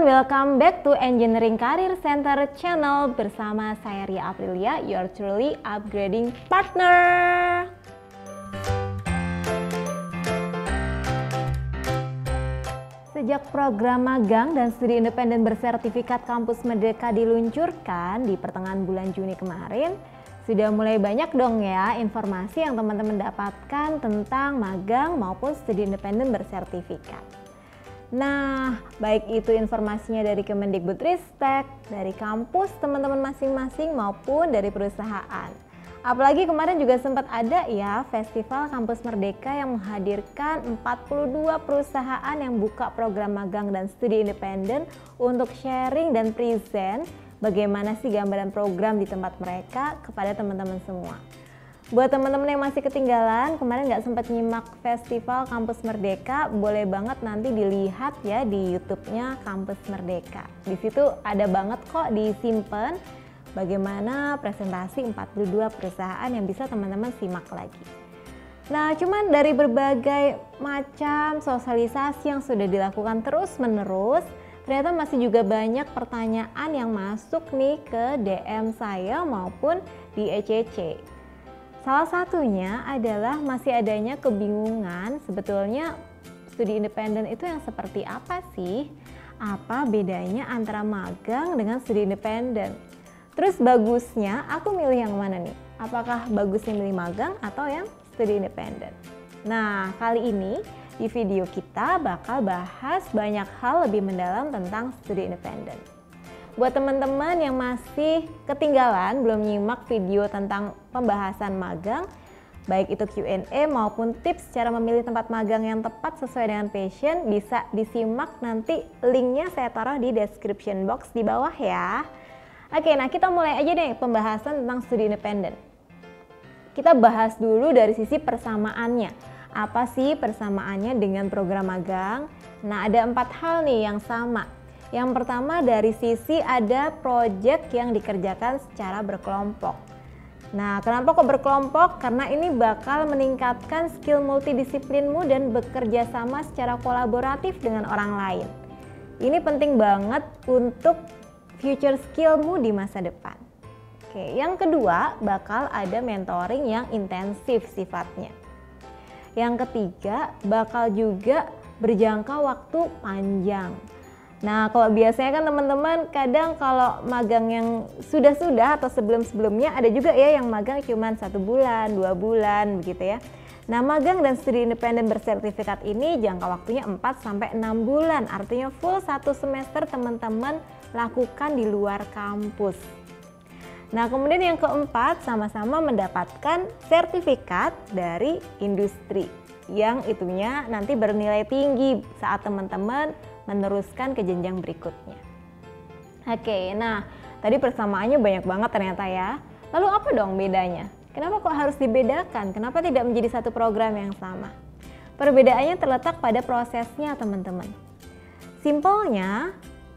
teman-teman, welcome back to Engineering Career Center channel bersama saya Ria Aprilia, your truly upgrading partner. Sejak program magang dan studi independen bersertifikat Kampus Merdeka diluncurkan di pertengahan bulan Juni kemarin, sudah mulai banyak dong ya informasi yang teman-teman dapatkan tentang magang maupun studi independen bersertifikat. Nah, baik itu informasinya dari Kemendikbudristek, dari kampus teman-teman masing-masing maupun dari perusahaan. Apalagi kemarin juga sempat ada ya Festival Kampus Merdeka yang menghadirkan 42 perusahaan yang buka program magang dan studi independen untuk sharing dan present bagaimana sih gambaran program di tempat mereka kepada teman-teman semua. Buat teman-teman yang masih ketinggalan, kemarin nggak sempat nyimak Festival Kampus Merdeka, boleh banget nanti dilihat ya di YouTube-nya Kampus Merdeka. Di situ ada banget kok disimpan bagaimana presentasi 42 perusahaan yang bisa teman-teman simak lagi. Nah, cuman dari berbagai macam sosialisasi yang sudah dilakukan terus-menerus, ternyata masih juga banyak pertanyaan yang masuk nih ke DM saya maupun di ECC. Salah satunya adalah masih adanya kebingungan sebetulnya studi independen itu yang seperti apa sih? Apa bedanya antara magang dengan studi independen? Terus bagusnya aku milih yang mana nih? Apakah bagusnya milih magang atau yang studi independen? Nah, kali ini di video kita bakal bahas banyak hal lebih mendalam tentang studi independen. Buat teman-teman yang masih ketinggalan belum nyimak video tentang pembahasan magang, baik itu Q&A maupun tips cara memilih tempat magang yang tepat sesuai dengan passion, bisa disimak nanti, linknya saya taruh di description box di bawah ya. Oke, nah kita mulai aja deh pembahasan tentang studi independen. Kita bahas dulu dari sisi persamaannya. Apa sih persamaannya dengan program magang? Nah, ada 4 hal nih yang sama. Yang pertama dari sisi ada project yang dikerjakan secara berkelompok. Nah, kenapa kok berkelompok? Karena ini bakal meningkatkan skill multidisiplinmu dan bekerja sama secara kolaboratif dengan orang lain. Ini penting banget untuk future skillmu di masa depan. Oke, yang kedua bakal ada mentoring yang intensif sifatnya. Yang ketiga bakal juga berjangka waktu panjang. Nah, kalau biasanya kan teman-teman kadang kalau magang yang sudah-sudah atau sebelum-sebelumnya ada juga ya yang magang cuma 1 bulan, 2 bulan begitu ya. Nah, magang dan studi independen bersertifikat ini jangka waktunya 4-6 bulan, artinya full 1 semester teman-teman lakukan di luar kampus. Nah, kemudian yang keempat sama-sama mendapatkan sertifikat dari industri yang itunya nanti bernilai tinggi saat teman-teman meneruskan ke jenjang berikutnya. Oke, nah tadi persamaannya banyak banget ternyata ya. Lalu apa dong bedanya? Kenapa kok harus dibedakan? Kenapa tidak menjadi satu program yang sama? Perbedaannya terletak pada prosesnya teman-teman. Simpelnya,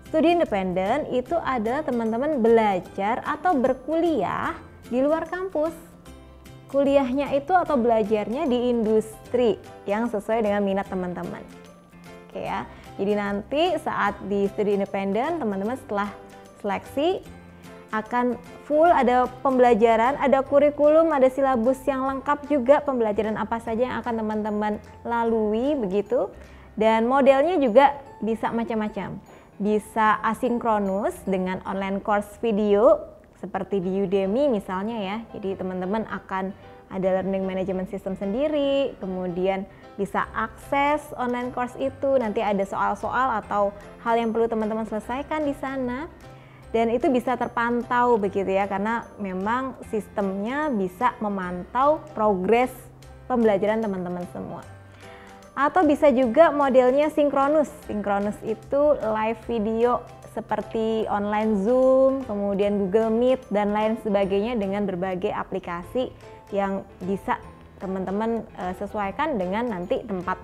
studi independen itu adalah teman-teman belajar atau berkuliah di luar kampus. Kuliahnya itu atau belajarnya di industri yang sesuai dengan minat teman-teman. Oke ya, jadi nanti saat di studi independen teman-teman setelah seleksi akan full ada pembelajaran, ada kurikulum, ada silabus yang lengkap juga pembelajaran apa saja yang akan teman-teman lalui begitu. Dan modelnya juga bisa macam-macam. Bisa asinkronus dengan online course video seperti di Udemy misalnya ya. Jadi teman-teman akan ada learning management system sendiri, kemudian bisa akses online course itu, nanti ada soal-soal atau hal yang perlu teman-teman selesaikan di sana. Dan itu bisa terpantau begitu ya, karena memang sistemnya bisa memantau progres pembelajaran teman-teman semua. Atau bisa juga modelnya sinkronus. Sinkronus itu live video seperti online Zoom, kemudian Google Meet dan lain sebagainya dengan berbagai aplikasi yang bisa teman-teman sesuaikan dengan nanti tempat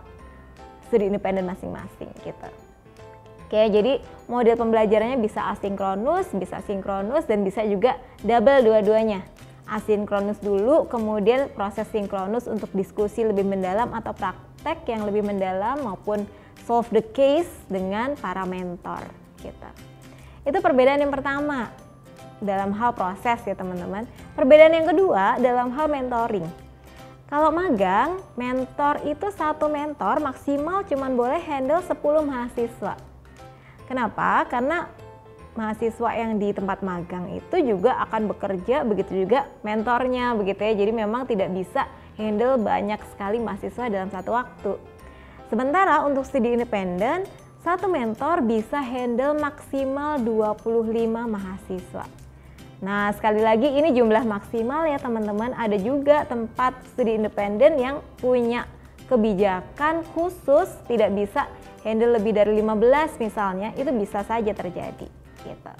studi independen masing-masing gitu. Oke, jadi model pembelajarannya bisa asinkronus, bisa sinkronus, dan bisa juga double dua-duanya. Asinkronus dulu, kemudian proses sinkronus untuk diskusi lebih mendalam atau praktek yang lebih mendalam maupun solve the case dengan para mentor. gitu. Itu perbedaan yang pertama dalam hal proses ya teman-teman. Perbedaan yang kedua dalam hal mentoring. Kalau magang, mentor itu satu mentor maksimal cuma boleh handle 10 mahasiswa. Kenapa? Karena mahasiswa yang di tempat magang itu juga akan bekerja, begitu juga mentornya begitu ya. Jadi memang tidak bisa handle banyak sekali mahasiswa dalam satu waktu. Sementara untuk studi independen, satu mentor bisa handle maksimal 25 mahasiswa. Nah, sekali lagi ini jumlah maksimal ya teman-teman. Ada juga tempat studi independen yang punya kebijakan khusus tidak bisa handle lebih dari 15 misalnya, itu bisa saja terjadi gitu.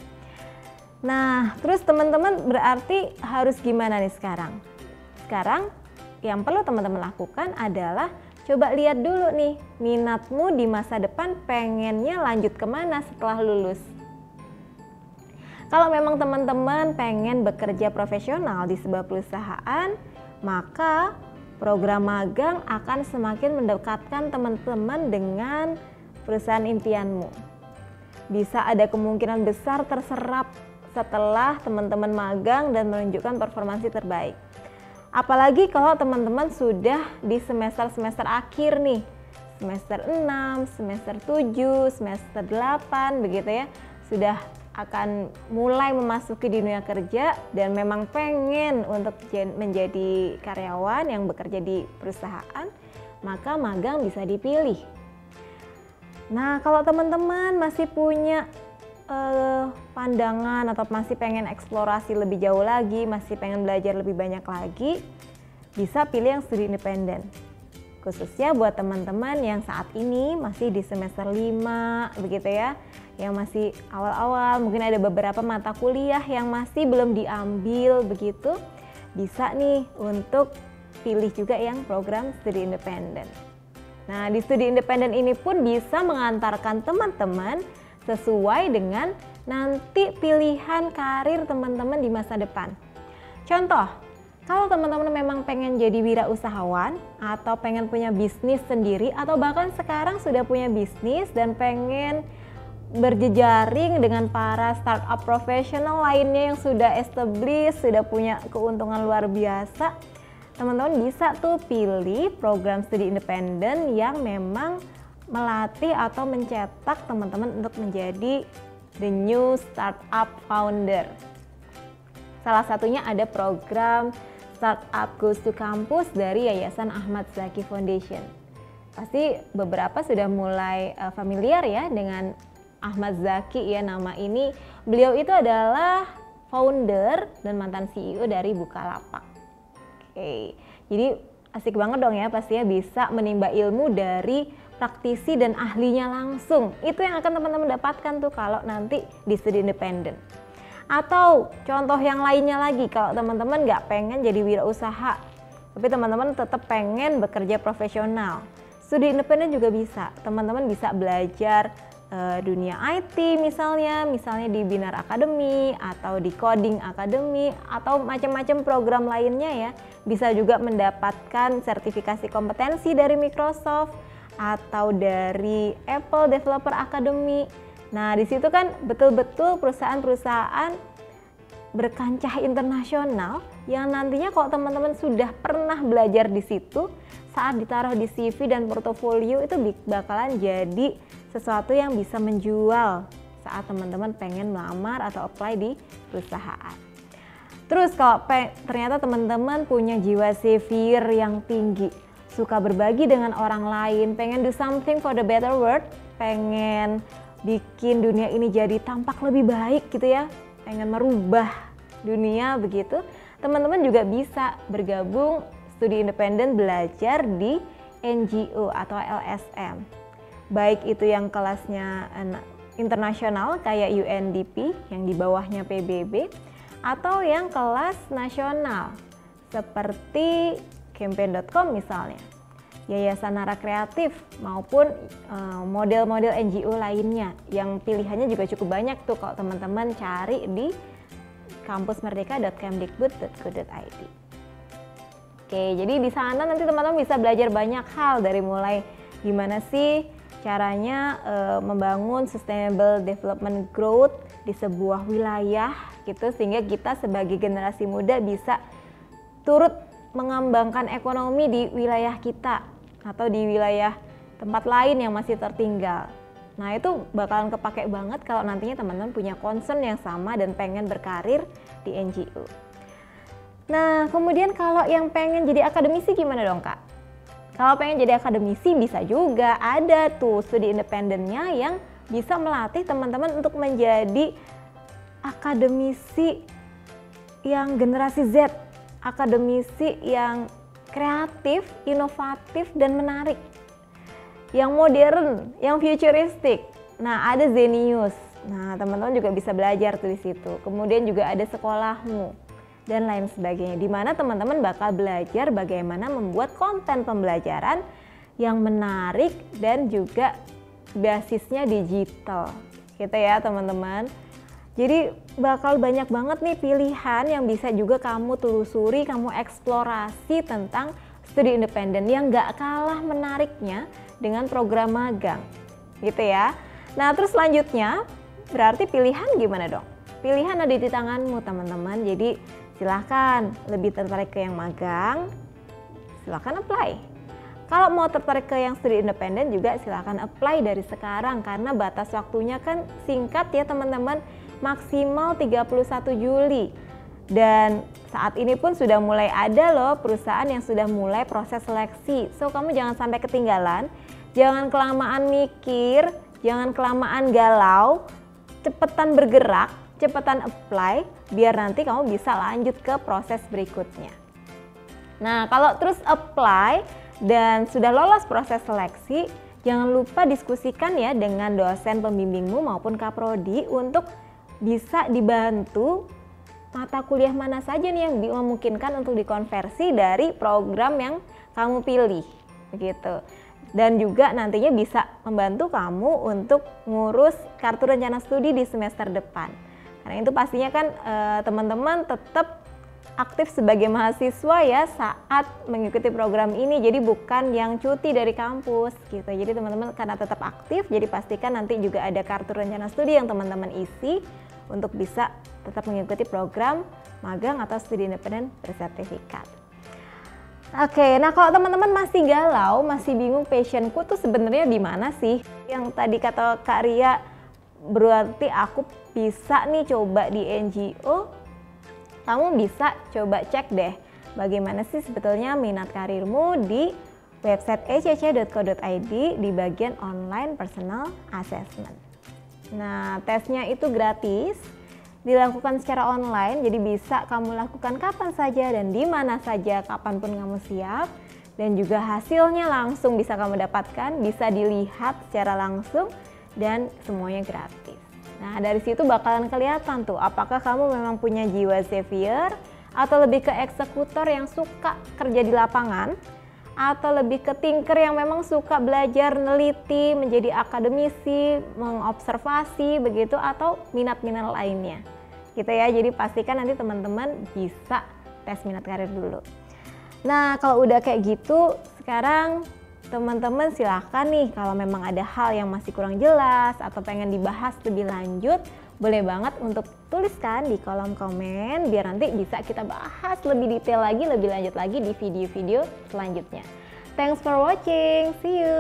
Nah, terus teman-teman berarti harus gimana nih sekarang? Sekarang yang perlu teman-teman lakukan adalah coba lihat dulu nih minatmu di masa depan pengennya lanjut kemana setelah lulus. Kalau memang teman-teman pengen bekerja profesional di sebuah perusahaan, maka program magang akan semakin mendekatkan teman-teman dengan perusahaan impianmu. Bisa ada kemungkinan besar terserap setelah teman-teman magang dan menunjukkan performansi terbaik. Apalagi kalau teman-teman sudah di semester-semester akhir nih, semester 6, semester 7, semester 8 begitu ya, sudah akan mulai memasuki dunia kerja dan memang pengen untuk menjadi karyawan yang bekerja di perusahaan, maka magang bisa dipilih. Nah, kalau teman-teman masih punya pandangan atau masih pengen eksplorasi lebih jauh lagi, masih pengen belajar lebih banyak lagi, bisa pilih yang studi independen. Khususnya buat teman-teman yang saat ini masih di semester 5 begitu ya, yang masih awal-awal, mungkin ada beberapa mata kuliah yang masih belum diambil begitu, bisa nih untuk pilih juga yang program studi independen. Nah, di studi independen ini pun bisa mengantarkan teman-teman sesuai dengan nanti pilihan karir teman-teman di masa depan. Contoh, kalau teman-teman memang pengen jadi wirausahawan atau pengen punya bisnis sendiri atau bahkan sekarang sudah punya bisnis dan pengen berjejaring dengan para startup profesional lainnya yang sudah established, sudah punya keuntungan luar biasa, teman-teman bisa tuh pilih program studi independen yang memang melatih atau mencetak teman-teman untuk menjadi the new startup founder. Salah satunya ada program Startup Goes to Campus dari Yayasan Ahmad Zaki Foundation. Pasti beberapa sudah mulai familiar ya dengan Ahmad Zaki ya nama ini. Beliau itu adalah founder dan mantan CEO dari Bukalapak. Oke, jadi asik banget dong ya pastinya bisa menimba ilmu dari praktisi dan ahlinya langsung. Itu yang akan teman-teman dapatkan tuh kalau nanti di studi independen. Atau contoh yang lainnya lagi, kalau teman-teman nggak pengen jadi wirausaha, tapi teman-teman tetap pengen bekerja profesional, studi independen juga bisa. Teman-teman bisa belajar dunia IT misalnya di Binar Academy atau di Coding Academy atau macam-macam program lainnya ya. Bisa juga mendapatkan sertifikasi kompetensi dari Microsoft atau dari Apple Developer Academy. Nah, di situ kan betul-betul perusahaan-perusahaan berkancah internasional yang nantinya kalau teman-teman sudah pernah belajar di situ, saat ditaruh di CV dan portofolio itu bakalan jadi sesuatu yang bisa menjual saat teman-teman pengen melamar atau apply di perusahaan. Terus kalau ternyata teman-teman punya jiwa savior yang tinggi, suka berbagi dengan orang lain, pengen do something for the better world, pengen bikin dunia ini jadi tampak lebih baik gitu ya, pengen merubah dunia begitu, teman-teman juga bisa bergabung studi independen belajar di NGO atau LSM. Baik itu yang kelasnya internasional kayak UNDP yang di bawahnya PBB, atau yang kelas nasional seperti campaign.com misalnya, Yayasan Nara Kreatif maupun model-model NGO lainnya yang pilihannya juga cukup banyak tuh kalau teman-teman cari di kampusmerdeka.kemdikbud.go.id. Oke, jadi di sana nanti teman-teman bisa belajar banyak hal dari mulai gimana sih caranya membangun sustainable development growth di sebuah wilayah gitu, sehingga kita sebagai generasi muda bisa turut mengembangkan ekonomi di wilayah kita atau di wilayah tempat lain yang masih tertinggal. Nah, itu bakalan kepake banget kalau nantinya teman-teman punya concern yang sama dan pengen berkarir di NGO. Nah, kemudian kalau yang pengen jadi akademisi gimana dong, Kak? Kalau pengen jadi akademisi bisa juga ada tuh studi independennya yang bisa melatih teman-teman untuk menjadi akademisi yang generasi Z, akademisi yang kreatif, inovatif, dan menarik, yang modern, yang futuristik. Nah, ada Zenius. Nah, teman-teman juga bisa belajar tuh di situ. Kemudian juga ada sekolahmu dan lain sebagainya, di mana teman-teman bakal belajar bagaimana membuat konten pembelajaran yang menarik dan juga basisnya digital gitu ya teman-teman. Jadi bakal banyak banget nih pilihan yang bisa juga kamu telusuri, kamu eksplorasi tentang studi independen yang gak kalah menariknya dengan program magang gitu ya. Nah, terus selanjutnya berarti pilihan gimana dong? Pilihan ada di tanganmu teman-teman. Jadi silahkan lebih tertarik ke yang magang, silahkan apply. Kalau mau tertarik ke yang studi independen juga silahkan apply dari sekarang, karena batas waktunya kan singkat ya teman-teman, maksimal 31 Juli. Dan saat ini pun sudah mulai ada loh perusahaan yang sudah mulai proses seleksi. So kamu jangan sampai ketinggalan, jangan kelamaan mikir, jangan kelamaan galau, cepetan bergerak, cepetan apply biar nanti kamu bisa lanjut ke proses berikutnya. Nah, kalau terus apply dan sudah lolos proses seleksi, jangan lupa diskusikan ya dengan dosen pembimbingmu maupun kaprodi untuk bisa dibantu mata kuliah mana saja nih yang memungkinkan untuk dikonversi dari program yang kamu pilih begitu. Dan juga nantinya bisa membantu kamu untuk ngurus kartu rencana studi di semester depan. Karena itu pastinya kan teman-teman tetap aktif sebagai mahasiswa ya saat mengikuti program ini. Jadi bukan yang cuti dari kampus gitu. Jadi teman-teman karena tetap aktif, jadi pastikan nanti juga ada kartu rencana studi yang teman-teman isi untuk bisa tetap mengikuti program magang atau studi independen bersertifikat. Oke, nah kalau teman-teman masih galau, masih bingung passionku tuh sebenarnya di mana sih? Yang tadi kata Kak Ria, berarti aku bisa nih coba di NGO. Kamu bisa coba cek deh bagaimana sih sebetulnya minat karirmu di website ecc.co.id di bagian online personal assessment. Nah, tesnya itu gratis, dilakukan secara online, jadi bisa kamu lakukan kapan saja dan di mana saja, kapanpun kamu siap. Dan juga hasilnya langsung bisa kamu dapatkan, bisa dilihat secara langsung dan semuanya gratis. Nah, dari situ bakalan kelihatan tuh apakah kamu memang punya jiwa savior atau lebih ke eksekutor yang suka kerja di lapangan, atau lebih ke thinker yang memang suka belajar, neliti, menjadi akademisi, mengobservasi begitu, atau minat-minat lainnya gitu ya. Jadi pastikan nanti teman-teman bisa tes minat karir dulu. Nah, kalau udah kayak gitu, sekarang teman-teman silahkan nih kalau memang ada hal yang masih kurang jelas atau pengen dibahas lebih lanjut, boleh banget untuk tuliskan di kolom komen biar nanti bisa kita bahas lebih detail lagi, lebih lanjut lagi di video-video selanjutnya. Thanks for watching, see you!